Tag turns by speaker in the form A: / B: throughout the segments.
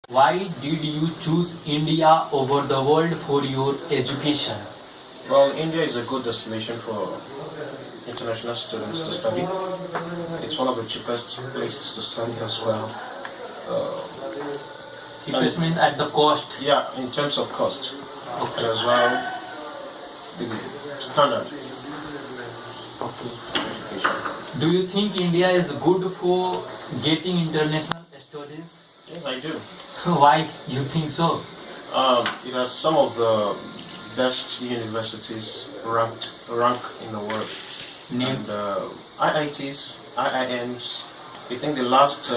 A: Why did you choose India over the world for your education?
B: Well, India is a good destination for international students to study. It's one of the cheapest places to study as well. So,
A: Cheapest means at the cost.
B: yeah, in terms of cost, and
A: Okay.
B: as well the standard
A: Okay.
B: education.
A: Do you think India is good for getting international studies?
B: Yes, I do.
A: Why you think so?
B: It has some of the best universities rank in the world.
A: Name.
B: And IITs, IIMs. I think the last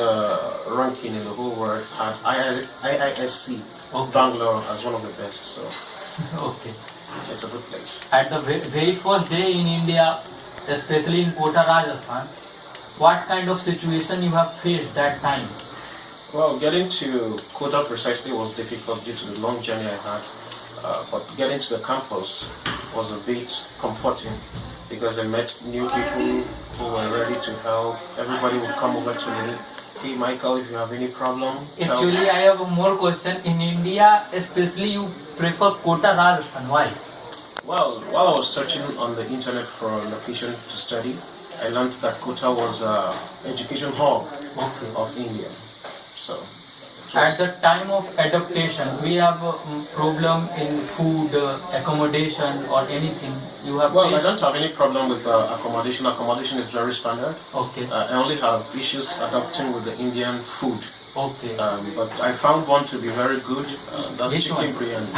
B: ranking in the whole world had IISC,
A: Okay.
B: Bangalore, as one of the best. So
A: Okay.
B: it's a good place.
A: At the very first day in India, especially in Kota, Rajasthan, what kind of situation you have faced that time?
B: Well, getting to Kota precisely was difficult due to the long journey I had. But getting to the campus was a bit comforting because I met new people who were ready to help. Everybody would come over to me. Hey Michael, if you have any problem, tell me.
A: Actually, I have a more question. In India, especially you prefer Kota, Rajasthan. Why?
B: Well, while I was searching on the internet for a location to study, I learned that Kota was an education hub
A: Okay.
B: of India. So,
A: At the time of adaptation, we have a problem in food, accommodation, or anything. You have
B: well, I
A: faced?
B: don't have any problem with accommodation. Accommodation is very standard.
A: Okay.
B: I only have issues adapting with the Indian food.
A: Okay.
B: But I found one to be very good. That's
A: Which
B: chicken
A: one?
B: biryani.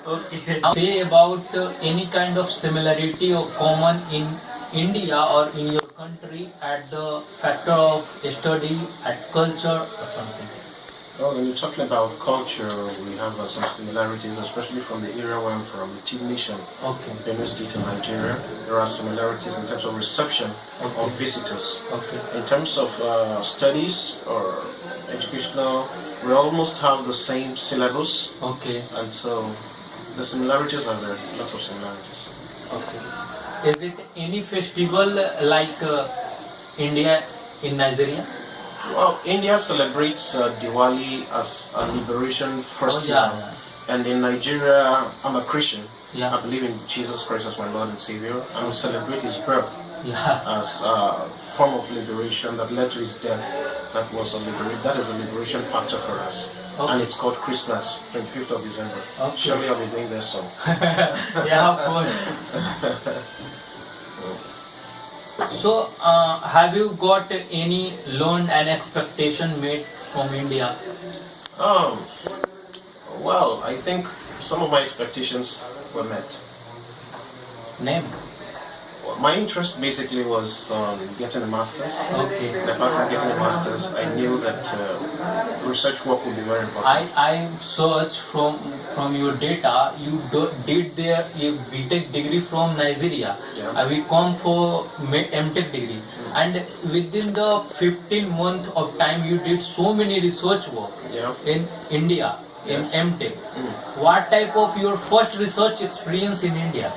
A: Okay. Now say about any kind of similarity or common in India or in your country at the factor of study, at culture or something.
B: Well, when you're talking about culture, we have some similarities, especially from the area where I'm from, the Tea Nation,
A: Okay.
B: Benue State in Nigeria. There are similarities in terms of reception
A: Okay.
B: of visitors.
A: Okay.
B: In terms of studies or educational, we almost have the same syllabus,
A: Okay.
B: and so the similarities are there, lots of similarities.
A: Okay. Is it any festival like India in Nigeria?
B: Well, India celebrates Diwali as a liberation festival,
A: yeah.
B: and in Nigeria, I'm a Christian.
A: Yeah.
B: I believe in Jesus Christ as my Lord and Savior, and we celebrate His birth
A: Yeah.
B: as a form of liberation that led to His death. That is a liberation factor for us,
A: Okay.
B: and it's called Christmas, 25th of December.
A: Okay.
B: Surely I'll be doing that song.
A: Yeah, of course. So, have you got any loan and expectation made from India?
B: Um, well, I think some of my expectations were met.
A: Name.
B: My interest basically was getting a master's.
A: Okay.
B: And apart from getting a master's, I knew that research work would be very important.
A: I searched from your data. You did their BTech degree from Nigeria.
B: Yeah.
A: We come for MTech degree, and within the 15 month of time, you did so many research work
B: Yeah.
A: in India in
B: Yes.
A: MTech. What type of your first research experience in India?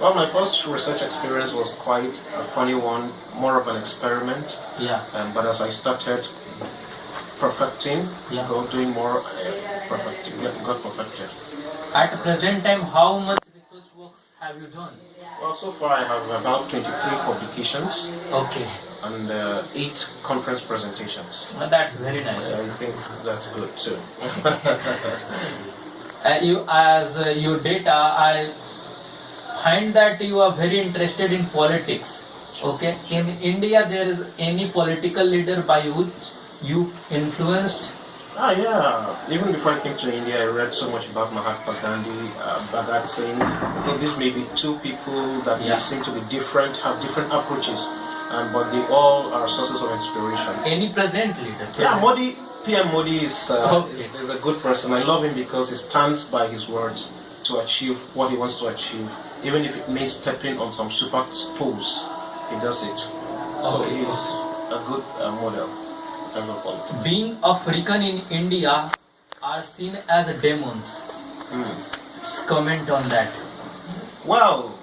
B: Well, my first research experience was quite a funny one, more of an experiment.
A: Yeah.
B: But as I started perfecting,
A: Yeah.
B: doing more, got perfected.
A: At present time, how much research works have you done?
B: Well, so far I have about 23 publications
A: Okay.
B: and 8 conference presentations.
A: Well, that's very nice.
B: I think that's good too.
A: You as your data, I find that you are very interested in politics. Okay. In India, there is any political leader by which you influenced?
B: Yeah. Even before I came to India, I read so much about Mahatma Gandhi, Bhagat Singh. I think these may be two people that
A: Yeah.
B: may seem to be different, have different approaches, but they all are sources of inspiration.
A: Any present leader?
B: Yeah, Modi, PM Modi is
A: Okay.
B: is a good person. I love him because he stands by his words to achieve what he wants to achieve. Even if it means stepping on some super poles, he does it. So
A: Okay.
B: he is a good model in terms of politics.
A: Being African in India are seen as demons. Comment on that.
B: Well,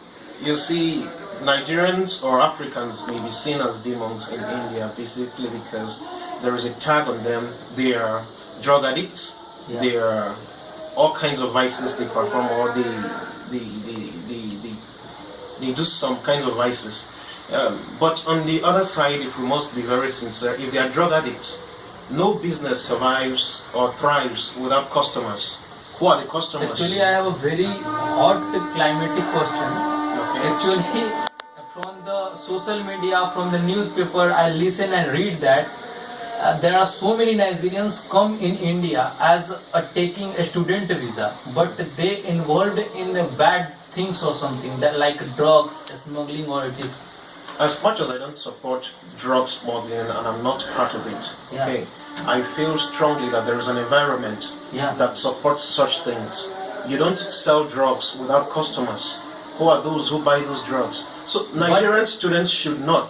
B: you see, Nigerians or Africans may be seen as demons in India basically because there is a tag on them. They are drug addicts.
A: Yeah.
B: They are all kinds of vices they perform, or they do some kinds of vices. But on the other side, if we must be very sincere, if they are drug addicts, no business survives or thrives without customers. Who are the customers?
A: Actually, I have a very hot climatic question.
B: Okay.
A: Actually, from the social media, from the newspaper, I listen and read that there are so many Nigerians come in India as taking a student visa, but they involved in bad things or something, that like drugs, smuggling, or it is.
B: As much as I don't support drug smuggling and I'm not part of it,
A: Yeah.
B: okay, I feel strongly that there is an environment
A: Yeah.
B: that supports such things. You don't sell drugs without customers. Who are those who buy those drugs? So Nigerian students should not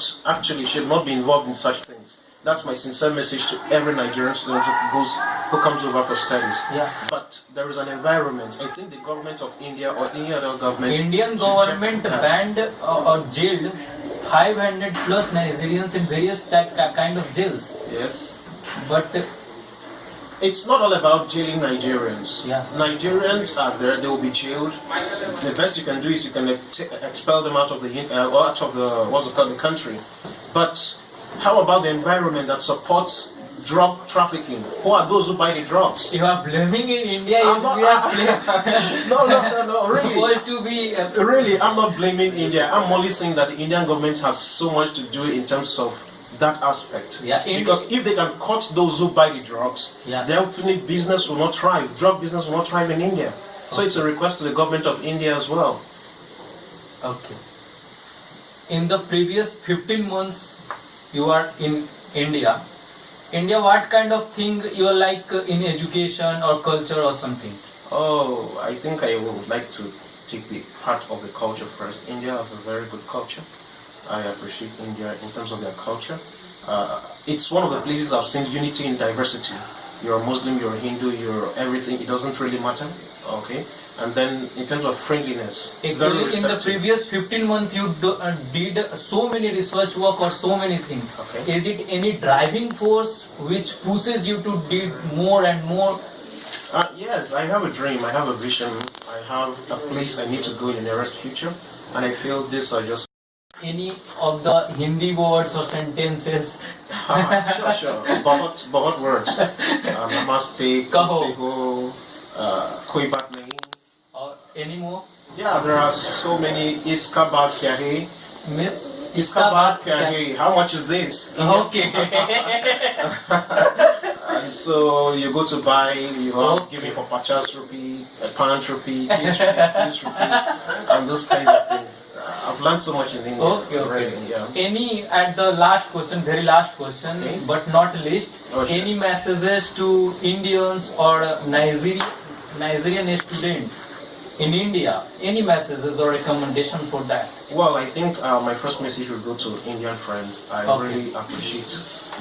B: be involved in such things. That's my sincere message to every Nigerian student who comes over for studies.
A: Yeah.
B: But there is an environment. I think the government of India or any other government.
A: Indian
B: should
A: government
B: check that.
A: banned or jailed 500 plus Nigerians in various kind of jails.
B: Yes.
A: But
B: It's not all about jailing Nigerians.
A: Yeah.
B: Nigerians are there; they will be jailed. The best you can do is you can expel them out of the the country. But how about the environment that supports drug trafficking? Who are those who buy the drugs?
A: you are blaming in India,
B: I'm not-
A: we are
B: No, really.
A: supposed to be.
B: Really, I'm not blaming India. I'm only saying that the Indian government has so much to do in terms of that aspect.
A: Yeah,
B: because if they can cut those who buy the drugs,
A: Yeah.
B: then business will not thrive. Drug business will not thrive in India. So it's a request to the government of India as well.
A: Okay. In the previous 15 months, you are in India. India, what kind of thing you are like in education or culture or something?
B: Oh, I think I would like to take the part of the culture first. India has a very good culture. I appreciate India in terms of their culture. It's one of the places I've seen unity in diversity. You're a Muslim, you're a Hindu, you're everything. It doesn't really matter. Okay. And then in terms of friendliness, very
A: Actually, in the
B: receptive.
A: previous 15 months, you did so many research work or so many things.
B: Okay.
A: Is it any driving force which pushes you to do more and more?
B: Yes, I have a dream. I have a vision. I have a place I need to go in the nearest future, and I feel these are just.
A: Any of the Hindi words or sentences?
B: Sure. बहुत words. Namaste,
A: Kaho.
B: Seho, koi baat nahi.
A: Or any more?
B: Yeah, there are so many. Iska baat kya hai?
A: Myth?
B: Iska baat kya hai? How much is this?
A: Okay.
B: And so you go to buy, you have
A: Okay.
B: give me for 50 rupee, a pound rupee, 30 rupee, and those kinds of things. I've learned so much in English.
A: Okay.
B: already, yeah.
A: Any at the last question, very last question,
B: Okay.
A: but not least,
B: Oh, sure.
A: any messages to Indians or Nigerian student in India? Any messages or recommendation for that?
B: Well, I think my first message will go to Indian friends. I
A: Okay.
B: really appreciate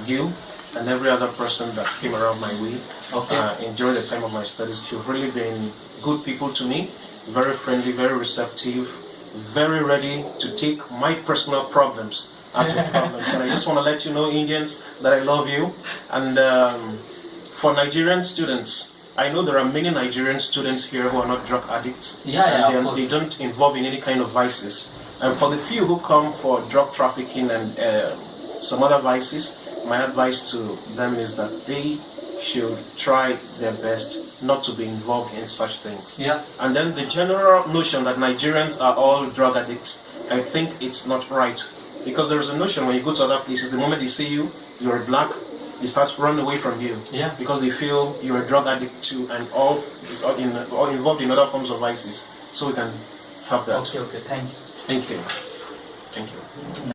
B: you and every other person that came around my way.
A: Okay.
B: Enjoy the time of my studies. You've really been good people to me, very friendly, very receptive, very ready to take my personal problems as your problems. And I just want to let you know, Indians, that I love you. And for Nigerian students, I know there are many Nigerian students here who are not drug addicts.
A: Yeah,
B: and
A: of course.
B: they don't involve in any kind of vices. And for the few who come for drug trafficking and some other vices, my advice to them is that they should try their best not to be involved in such things.
A: Yeah.
B: And then the general notion that Nigerians are all drug addicts, I think it's not right. Because there is a notion when you go to other places, the moment they see you, you're black, they start running away from you.
A: Yeah.
B: Because they feel you're a drug addict too and all involved in other forms of vices. So we can help that.
A: Okay. Thank you.
B: Thank you. Thank you.